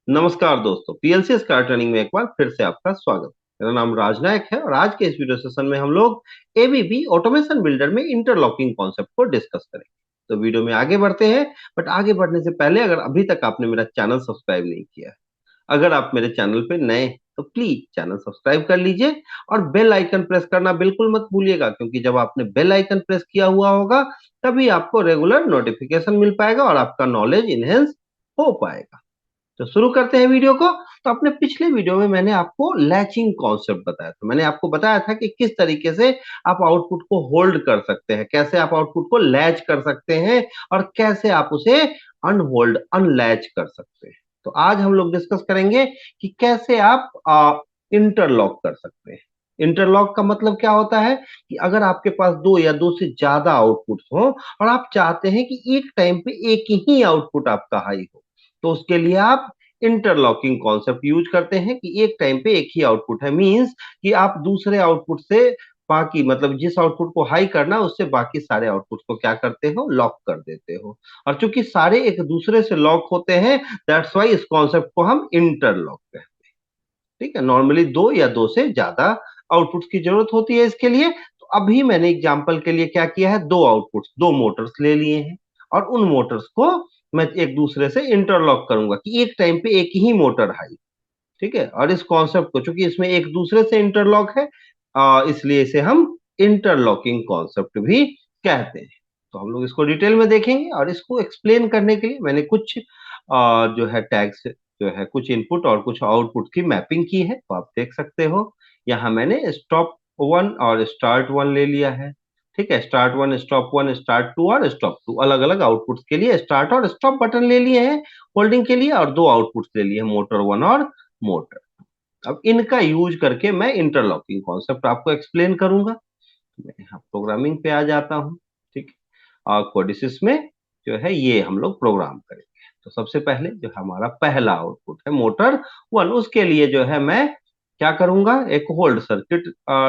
नमस्कार दोस्तों, PLC star training में एक बार फिर से आपका स्वागत। मेरा नाम राज नायक है और आज के इस वीडियो सेशन में हम लोग एबीबी ऑटोमेशन बिल्डर में इंटरलॉकिंग कॉन्सेप्ट को डिस्कस करेंगे। तो वीडियो में आगे बढ़ते हैं, बट आगे बढ़ने से पहले अगर अभी तक आपने मेरा चैनल सब्सक्राइब नहीं किया है, अगर आप मेरे चैनल पे नए हैं, तो प्लीज चैनल सब्सक्राइब कर लीजिए और बेल आइकन प्रेस करना बिल्कुल मत भूलिएगा, क्योंकि जब आपने बेल आइकन प्रेस किया हुआ होगा तभी आपको रेगुलर नोटिफिकेशन मिल पाएगा और आपका नॉलेज इनहेंस हो पाएगा। तो शुरू करते हैं वीडियो को। तो अपने पिछले वीडियो में मैंने आपको लैचिंग कॉन्सेप्ट बताया था। मैंने आपको बताया था कि किस तरीके से आप आउटपुट को होल्ड कर सकते हैं, कैसे आप आउटपुट को लैच कर सकते हैं और कैसे आप उसे अनहोल्ड अनलैच कर सकते हैं। तो आज हम लोग डिस्कस करेंगे कि कैसे आप इंटरलॉक कर सकते हैं। इंटरलॉक का मतलब क्या होता है कि अगर आपके पास दो या दो से ज्यादा आउटपुट्स हो और आप चाहते हैं कि एक टाइम पे एक ही आउटपुट आपका हाई हो, तो उसके लिए आप इंटरलॉकिंग कॉन्सेप्ट यूज करते हैं कि एक टाइम पे एक ही आउटपुट है। मींस कि आप दूसरे आउटपुट से बाकी, मतलब जिस आउटपुट को हाई करना है उससे बाकी सारे आउटपुट को क्या करते हो, लॉक कर देते हो। और चूंकि सारे एक दूसरे से लॉक होते हैं, दैट्स वाई इस कॉन्सेप्ट को हम इंटरलॉक कहते हैं। ठीक है, नॉर्मली दो या दो से ज्यादा आउटपुट्स की जरूरत होती है इसके लिए। तो अभी मैंने एग्जांपल के लिए क्या किया है, दो आउटपुट्स, दो मोटर्स ले लिए हैं और उन मोटर्स को मैं एक दूसरे से इंटरलॉक करूंगा कि एक टाइम पे एक ही मोटर हाई। ठीक है, और इस कॉन्सेप्ट को, चूंकि इसमें एक दूसरे से इंटरलॉक है, इसलिए इसे हम इंटरलॉकिंग कॉन्सेप्ट भी कहते हैं। तो हम लोग इसको डिटेल में देखेंगे और इसको एक्सप्लेन करने के लिए मैंने कुछ जो है टैग्स, जो है कुछ इनपुट और कुछ आउटपुट की मैपिंग की है। तो आप देख सकते हो यहाँ मैंने स्टॉप वन और स्टार्ट वन ले लिया है। ठीक है, स्टार्ट वन, स्टार्ट टू और स्टॉप टू, अलग अलग आउटपुट्स के लिए स्टार्ट और स्टॉप बटन ले लिए हैं होल्डिंग के लिए, और दो आउटपुट्स ले लिए हैं, मोटर वन और मोटर। अब इनका यूज करके मैं इंटरलॉकिंग कॉन्सेप्ट आपको एक्सप्लेन करूंगा। मैं यहाँ प्रोग्रामिंग पे आ जाता हूँ। ठीक है, और कोडिसिस में जो है ये हम लोग प्रोग्राम करेंगे। तो सबसे पहले जो हमारा पहला आउटपुट है मोटर वन, उसके लिए जो है मैं क्या करूंगा, एक होल्ड सर्किट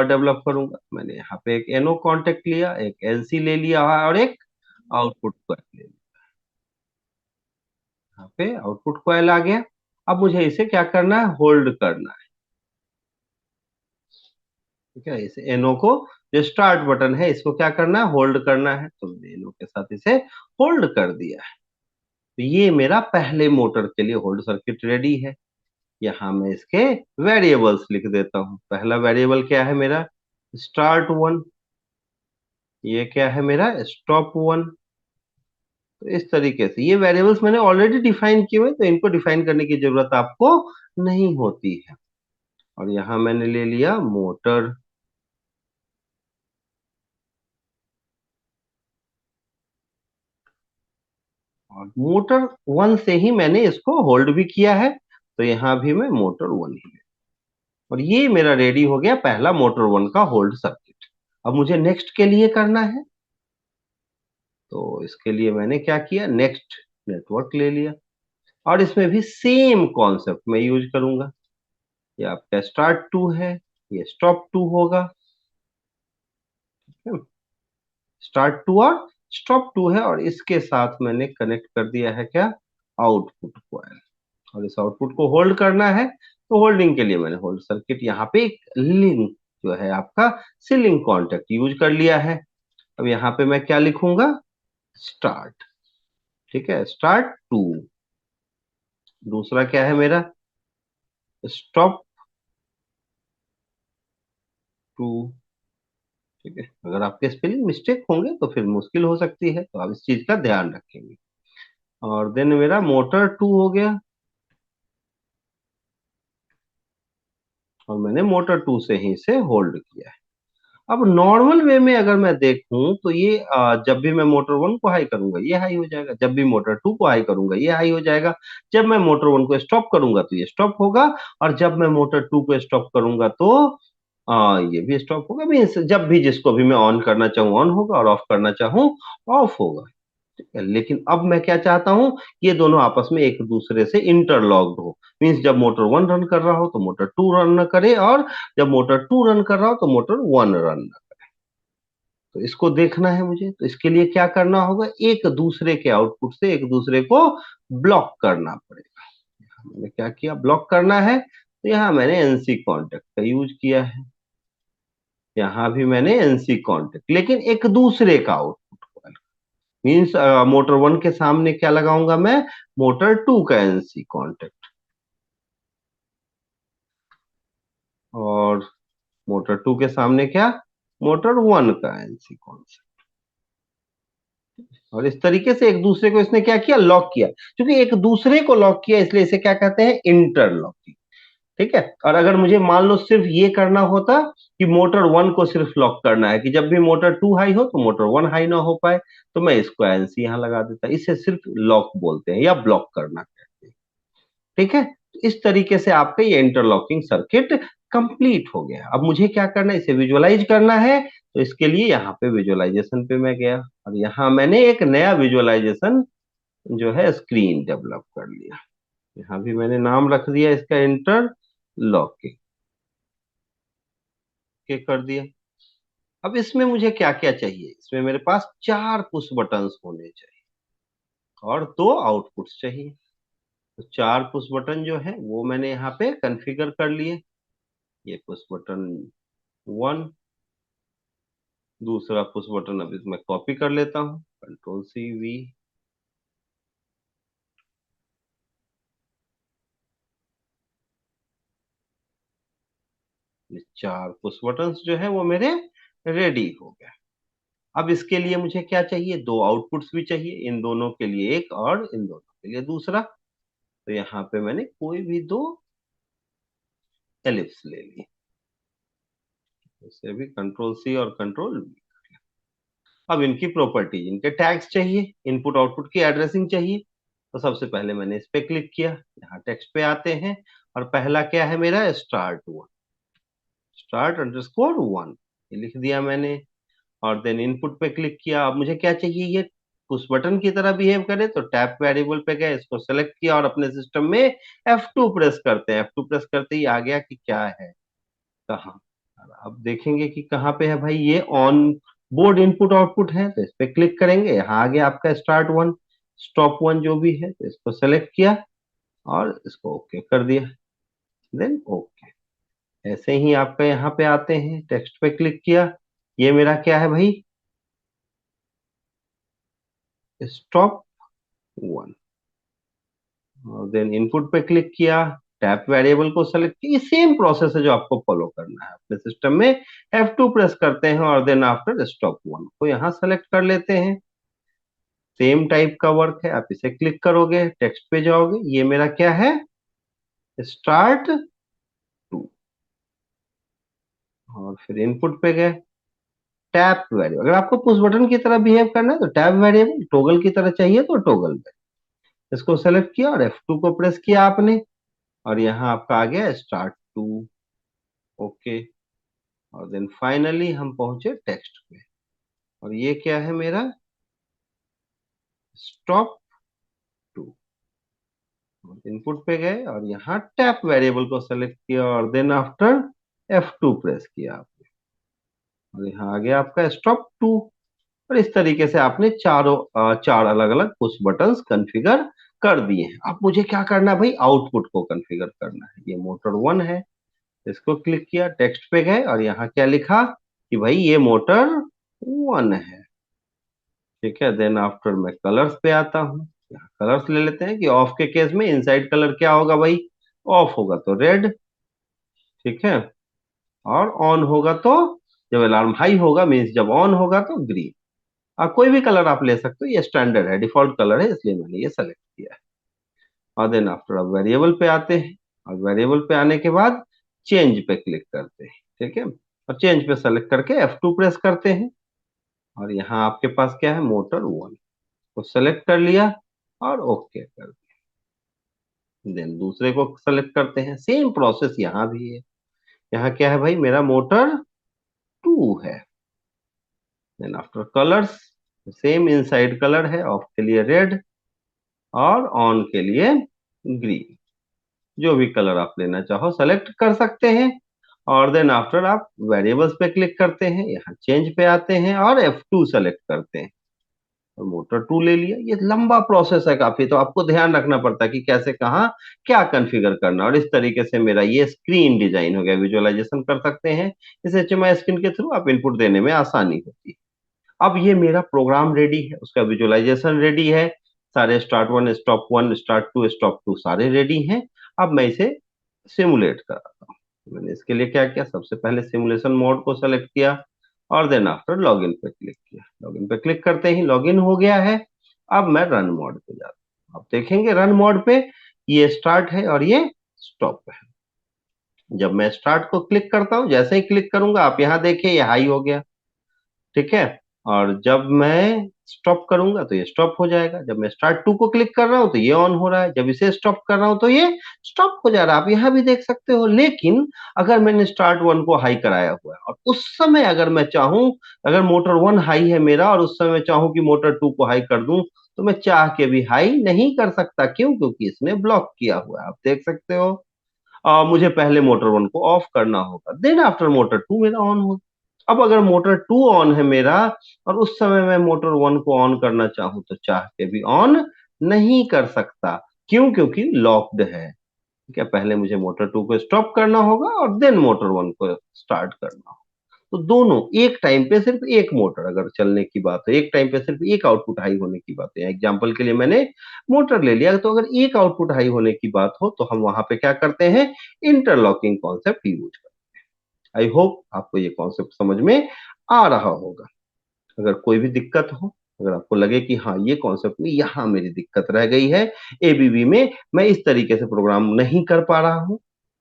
डेवलप करूंगा। मैंने यहाँ पे एक एनो कॉन्टेक्ट लिया, एक एलसी ले लिया और एक आउटपुट कॉइल ले लिया। यहाँ पे आउटपुट कॉइल आ गया। अब मुझे इसे क्या करना है, होल्ड करना है। ठीक है, इसे एनो को, जो स्टार्ट बटन है इसको क्या करना है, होल्ड करना है। तो मैंने एनो के साथ इसे होल्ड कर दिया है। तो ये मेरा पहले मोटर के लिए होल्ड सर्किट रेडी है। यहाँ मैं इसके वेरिएबल्स लिख देता हूँ। पहला वेरिएबल क्या है मेरा, स्टार्ट वन। ये क्या है मेरा, स्टॉप वन। तो इस तरीके से ये वेरिएबल्स मैंने ऑलरेडी डिफाइन किए हुए, तो इनको डिफाइन करने की जरूरत आपको नहीं होती है। और यहाँ मैंने ले लिया मोटर। और मोटर वन से ही मैंने इसको होल्ड भी किया है, तो यहाँ भी मैं मोटर वन ही। और ये मेरा रेडी हो गया पहला मोटर वन का होल्ड सर्किट। अब मुझे नेक्स्ट के लिए करना है, तो इसके लिए मैंने क्या किया, नेक्स्ट नेटवर्क ले लिया और इसमें भी सेम कॉन्सेप्ट मैं यूज करूंगा। ये आपका स्टार्ट टू है, ये स्टॉप टू होगा। स्टार्ट टू और स्टॉप टू है और इसके साथ मैंने कनेक्ट कर दिया है क्या, आउटपुट को। और इस आउटपुट को होल्ड करना है, तो होल्डिंग के लिए मैंने होल्ड सर्किट यहाँ पे एक लिंक जो है आपका सीलिंग कॉन्टेक्ट यूज कर लिया है। अब यहाँ पे मैं क्या लिखूंगा, स्टार्ट। ठीक है, स्टार्ट टू। दूसरा क्या है मेरा, स्टॉप टू। ठीक है, अगर आपके स्पेलिंग मिस्टेक होंगे तो फिर मुश्किल हो सकती है, तो आप इस चीज का ध्यान रखेंगे। और देन मेरा मोटर टू हो गया और मैंने मोटर टू से ही इसे होल्ड किया है। अब नॉर्मल वे में अगर मैं देखूं तो ये जब भी मैं मोटर वन को हाई करूंगा ये हाई हो जाएगा, जब भी मोटर टू को हाई करूंगा ये हाई हो जाएगा, जब मैं मोटर वन को स्टॉप करूंगा तो ये स्टॉप होगा, और जब मैं मोटर टू को स्टॉप करूंगा तो ये भी स्टॉप होगा। मीन्स जब भी जिसको भी मैं ऑन करना चाहूँ ऑन होगा और ऑफ करना चाहूँ ऑफ होगा। ठीक है, लेकिन अब मैं क्या चाहता हूँ, ये दोनों आपस में एक दूसरे से इंटरलॉक्ड हो। मीन्स जब मोटर वन रन कर रहा हो तो मोटर टू रन न करे, और जब मोटर टू रन कर रहा हो तो मोटर वन रन न करे। तो इसको देखना है मुझे, तो इसके लिए क्या करना होगा, एक दूसरे के आउटपुट से एक दूसरे को ब्लॉक करना पड़ेगा। मैंने क्या किया, ब्लॉक करना है तो यहाँ मैंने एनसी कॉन्टेक्ट का यूज किया है। यहाँ भी मैंने एनसी कॉन्टेक्ट, लेकिन एक दूसरे का आउटपुट मीन्स मोटर वन के सामने क्या लगाऊंगा मैं, मोटर टू का एनसी कॉन्टेक्ट, और मोटर टू के सामने क्या, मोटर वन का एनसी कॉन्टेक्ट। और इस तरीके से एक दूसरे को इसने क्या किया, लॉक किया। क्योंकि एक दूसरे को लॉक किया इसलिए इसे क्या कहते हैं, इंटरलॉकिंग। ठीक है। और अगर मुझे मान लो सिर्फ ये करना होता कि मोटर वन को सिर्फ लॉक करना है, कि जब भी मोटर टू हाई हो तो मोटर वन हाई ना हो पाए, तो मैं इसको एनसी यहां लगा देता। इसे सिर्फ लॉक बोलते हैं या ब्लॉक करना कहते हैं। ठीक है। तो इस तरीके से आपका ये इंटरलॉकिंग सर्किट कंप्लीट हो गया। अब मुझे क्या करना है, इसे विजुअलाइज करना है। तो इसके लिए यहाँ पे विजुअलाइजेशन पे मैं गया, और यहाँ मैंने एक नया विजुअलाइजेशन जो है स्क्रीन डेवलप कर लिया। यहाँ भी मैंने नाम रख दिया इसका इंटरलॉकिंग के कर दिया। अब इसमें मुझे क्या क्या चाहिए, इसमें मेरे पास 4 पुश बटन्स होने चाहिए और 2 आउटपुट्स चाहिए। तो 4 पुश बटन जो है वो मैंने यहाँ पे कॉन्फ़िगर कर लिए। ये पुश बटन 1, दूसरा पुश बटन अभी मैं कॉपी कर लेता हूँ, Ctrl+C+V। ये 4 पुश बटन्स जो है वो मेरे रेडी हो गए। अब इसके लिए मुझे क्या चाहिए, 2 आउटपुट्स भी चाहिए, इन दोनों के लिए एक और इन दोनों के लिए दूसरा। तो यहाँ पे मैंने कोई भी 2 एलिप्स ले ली, इसे भी Ctrl+C और Ctrl+V। अब इनकी प्रॉपर्टी, इनके टैग्स चाहिए, इनपुट आउटपुट की एड्रेसिंग चाहिए। तो सबसे पहले मैंने इस पे क्लिक किया, यहाँ टेक्स्ट पे आते हैं, और पहला क्या है मेरा, स्टार्ट वन, start_1, ये लिख दिया मैंने। और देन इनपुट पे क्लिक किया। अब मुझे क्या चाहिए, ये उस बटन की तरह बिहेव करे, तो टैप वेरिएबल पे गए, इसको सेलेक्ट किया और अपने सिस्टम में F2 प्रेस करते हैं। F2 प्रेस करते ही आ गया कि क्या है, कहाँ। अब देखेंगे कि कहाँ पे है भाई, ये ऑन बोर्ड इनपुट आउटपुट है, तो इस पे क्लिक करेंगे, यहाँ आ गया आपका स्टार्ट वन, स्टॉप वन जो भी है, तो इसको सेलेक्ट किया और इसको ओके कर दिया, देन ओके। ऐसे ही आपका यहाँ पे आते हैं, टेक्स्ट पे क्लिक किया, ये मेरा क्या है भाई, स्टॉप वन। और देन इनपुट पे क्लिक किया, टैप वेरिएबल को सेलेक्ट किया। सेम प्रोसेस है जो आपको फॉलो करना है अपने सिस्टम में। F2 प्रेस करते हैं और देन आफ्टर स्टॉप वन को यहाँ सेलेक्ट कर लेते हैं। सेम टाइप का वर्क है, आप इसे क्लिक करोगे, टेक्स्ट पे जाओगे, ये मेरा क्या है, स्टार्ट टू। और फिर इनपुट पे गए, टैप वेरिएबल, अगर आपको पुश बटन की तरह बिहेव करना है तो टैप वेरिएबल, टोगल की तरह चाहिए तो टोगल पे, इसको सेलेक्ट किया और F2 को प्रेस किया आपने, और यहाँ आपका आ गया स्टार्ट टू, ओके। और देन फाइनली हम पहुंचे टेक्स्ट पे, और ये क्या है मेरा, स्टॉप टू। इनपुट पे गए और यहाँ टैप वेरिएबल को सेलेक्ट किया और देन आफ्टर F2 प्रेस किया आपने, और यहाँ आ गया आपका स्टॉप टू। और इस तरीके से आपने चार अलग अलग पुश बटन्स कॉन्फ़िगर कर दिए हैं। अब मुझे क्या करना है भाई, आउटपुट को कॉन्फ़िगर करना है। ये मोटर वन है, इसको क्लिक किया, टेक्स्ट पे गए और यहाँ क्या लिखा कि भाई ये मोटर वन है। ठीक है। देन आफ्टर मैं कलर्स पे आता हूँ, यहाँ कलर्स ले लेते हैं कि ऑफ के केस में इनसाइड कलर क्या होगा भाई, ऑफ होगा तो रेड। ठीक है। और ऑन होगा तो, जब अलार्म हाई होगा मीन्स जब ऑन होगा तो ग्रीन। और कोई भी कलर आप ले सकते हो, ये स्टैंडर्ड है, डिफॉल्ट कलर है, इसलिए मैंने ये सेलेक्ट किया है। और देन आफ्टर अब वेरिएबल पे आते हैं, और वेरिएबल पे आने के बाद चेंज पे क्लिक करते हैं। ठीक है। और चेंज पे सेलेक्ट करके F2 प्रेस करते हैं, और यहाँ आपके पास क्या है, मोटर वन को सेलेक्ट कर लिया और ओके कर दिया। देन दूसरे को सेलेक्ट करते हैं, सेम प्रोसेस यहाँ भी है। यहाँ क्या है भाई, मेरा मोटर टू है। Then after colours, same inside colour है, ऑफ के लिए रेड और ऑन के लिए ग्रीन। जो भी कलर आप लेना चाहो सेलेक्ट कर सकते हैं। और देन आफ्टर आप वेरिएबल्स पे क्लिक करते हैं, यहाँ चेंज पे आते हैं और F2 सेलेक्ट करते हैं। और मोटर 2 ले लिया। ये लंबा प्रोसेस है काफी, तो आपको ध्यान रखना पड़ता है कि कैसे कहाँ क्या कॉन्फ़िगर करना। और इस तरीके से मेरा ये स्क्रीन डिजाइन हो गया, विजुअलाइजेशन कर सकते हैं इस HMI स्क्रीन के थ्रू, आप इनपुट देने में आसानी होती है। अब ये मेरा प्रोग्राम रेडी है, उसका विजुअलाइजेशन रेडी है, सारे स्टार्ट 1 स्टार्ट 2 स्टॉप 2 सारे रेडी हैं। अब मैं इसे सिमुलेट कराता हूँ। मैंने इसके लिए क्या किया, सबसे पहले सिमुलेशन मोड को सेलेक्ट किया और देन आफ्टर लॉगिन पे क्लिक किया। लॉगिन पे क्लिक करते ही लॉगिन हो गया है। अब मैं रन मोड पे जाता हूँ। आप देखेंगे रन मोड पे ये स्टार्ट है और ये स्टॉप है। जब मैं स्टार्ट को क्लिक करता हूँ, जैसे ही क्लिक करूंगा आप यहाँ देखिए ये हाई हो गया, ठीक है। और जब मैं स्टॉप करूंगा तो ये स्टॉप हो जाएगा। जब मैं स्टार्ट 2 को क्लिक कर रहा हूं तो ये ऑन हो रहा है, जब इसे स्टॉप कर रहा हूं तो ये स्टॉप हो जा रहा है। आप यहाँ भी देख सकते हो। लेकिन अगर मैंने स्टार्ट 1 को हाई कराया हुआ है और उस समय अगर मैं चाहूं, अगर मोटर 1 हाई है मेरा और उस समय मैं चाहूं कि मोटर 2 को हाई कर दूं, तो मैं चाह के भी हाई नहीं कर सकता। क्यों? क्योंकि इसने ब्लॉक किया हुआ है। आप देख सकते हो। मुझे पहले मोटर 1 को ऑफ करना होगा, देन आफ्टर मोटर 2 मेरा ऑन हो। अब अगर मोटर 2 ऑन है मेरा और उस समय मैं मोटर 1 को ऑन करना चाहूं तो चाह के भी ऑन नहीं कर सकता। क्यों? क्योंकि लॉक्ड है। ठीक है, पहले मुझे मोटर 2 को स्टॉप करना होगा और देन मोटर 1 को स्टार्ट करना होगा। तो दोनों एक टाइम पे सिर्फ एक मोटर अगर चलने की बात है, एक टाइम पे सिर्फ एक आउटपुट हाई होने की बात है, एग्जांपल के लिए मैंने मोटर ले लिया, तो अगर एक आउटपुट हाई होने की बात हो तो हम वहां पे क्या करते हैं, इंटरलॉकिंग कॉन्सेप्ट यूज करते हैं। आई होप आपको ये कॉन्सेप्ट समझ में आ रहा होगा। अगर कोई भी दिक्कत हो, अगर आपको लगे कि हाँ ये कॉन्सेप्ट में यहाँ मेरी दिक्कत रह गई है, एबीबी में मैं इस तरीके से प्रोग्राम नहीं कर पा रहा हूँ,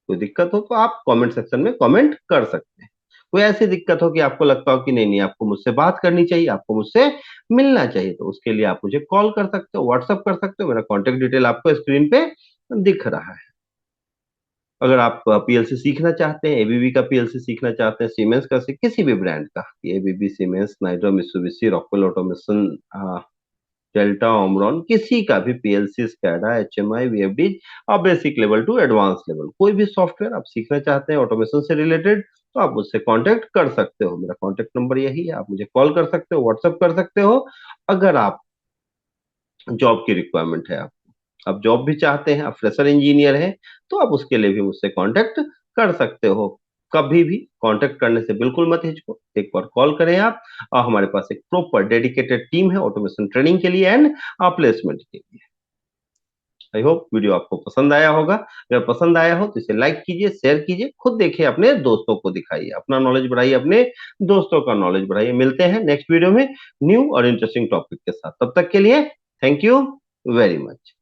कोई दिक्कत हो तो आप कमेंट सेक्शन में कमेंट कर सकते हैं। कोई ऐसी दिक्कत हो कि आपको लगता हो कि नहीं नहीं आपको मुझसे बात करनी चाहिए, आपको मुझसे मिलना चाहिए, तो उसके लिए आप मुझे कॉल कर सकते हो, व्हाट्सअप कर सकते हो। मेरा कॉन्टेक्ट डिटेल आपको स्क्रीन पे दिख रहा है। अगर आप पीएलसी सीखना चाहते हैं, एबीबी का पीएलसी सीखना चाहते हैं, सीमेंस का, किसी भी ब्रांड का, एबीबी, सीमेंस, नाइड्रो, Mitsubishi, Rockwell automation, Delta, Omron, किसी का भी पीएलसी, स्कैडा, एचएमआई, वीएफडी और basic level to advance level कोई भी सॉफ्टवेयर आप सीखना चाहते हैं ऑटोमेशन से रिलेटेड, तो आप मुझसे कांटेक्ट कर सकते हो। मेरा कांटेक्ट नंबर यही है, आप मुझे कॉल कर सकते हो, व्हाट्सएप कर सकते हो। अगर आप जॉब की रिक्वायरमेंट है, आप जॉब भी चाहते हैं, आप फ्रेशर इंजीनियर हैं, तो आप उसके लिए भी मुझसे कांटेक्ट कर सकते हो। कभी भी कांटेक्ट करने से बिल्कुल मत हिचको, एक बार कॉल करें आप। और हमारे पास एक प्रॉपर डेडिकेटेड टीम है ऑटोमेशन ट्रेनिंग के लिए एंड प्लेसमेंट के लिए। आई होप वीडियो आपको पसंद आया होगा। अगर पसंद आया हो तो इसे लाइक कीजिए, शेयर कीजिए, खुद देखिए, अपने दोस्तों को दिखाइए, अपना नॉलेज बढ़ाइए, अपने दोस्तों का नॉलेज बढ़ाइए। मिलते हैं नेक्स्ट वीडियो में न्यू और इंटरेस्टिंग टॉपिक के साथ। तब तक के लिए थैंक यू वेरी मच।